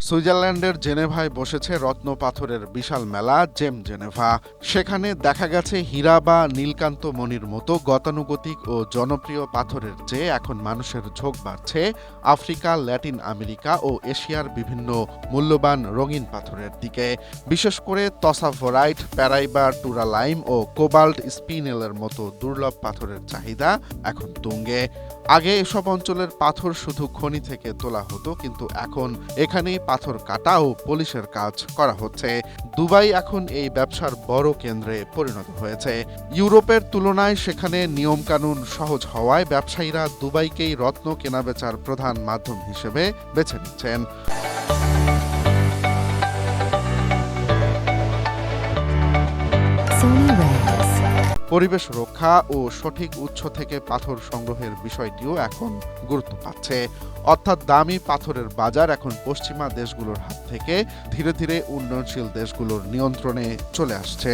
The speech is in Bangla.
সুইজারল্যান্ডের জেনেভায় বসেছে রত্ন পাথরের বিশাল মেলা জেম জেনেভা। সেখানে দেখা গেছে হীরা বা নীলকান্ত মণির মতো গতানুগতিক ও জনপ্রিয় পাথরের চেয়ে এখন মানুষের ঝোঁক বাড়ছে আফ্রিকা, ল্যাটিন আমেরিকা ও এশিয়ার বিভিন্ন মূল্যবান রঙিন পাথরের দিকে। বিশেষ করে তসাভোরাইট, প্যারাইবার, টুরালাইম ও কোবাল্ট স্পিনেলের মতো দুর্লভ পাথরের চাহিদা এখন তুঙ্গে। আগে এসব অঞ্চলের পাথর শুধু খনি থেকে তোলা হতো, কিন্তু এখন এখানেই পাথর কাটা ও পলিশের কাজ করা হচ্ছে। দুবাই এখন এই ব্যবসার বড় কেন্দ্রে পরিণত হয়েছে। ইউরোপের তুলনায় সেখানে নিয়মকানুন সহজ হওয়ায় ব্যবসায়ীরা দুবাইকেই রত্ন কেনাবেচার প্রধান মাধ্যম হিসেবে বেছে নিচ্ছেন। পরিবেশ রক্ষা ও সঠিক উৎস থেকে পাথর সংগ্রহের বিষয়টিও এখন গুরুত্ব পাচ্ছে। অর্থাৎ দামি পাথরের বাজার এখন পশ্চিমা দেশগুলোর হাত থেকে ধীরে ধীরে উন্নয়নশীল দেশগুলোর নিয়ন্ত্রণে চলে আসছে।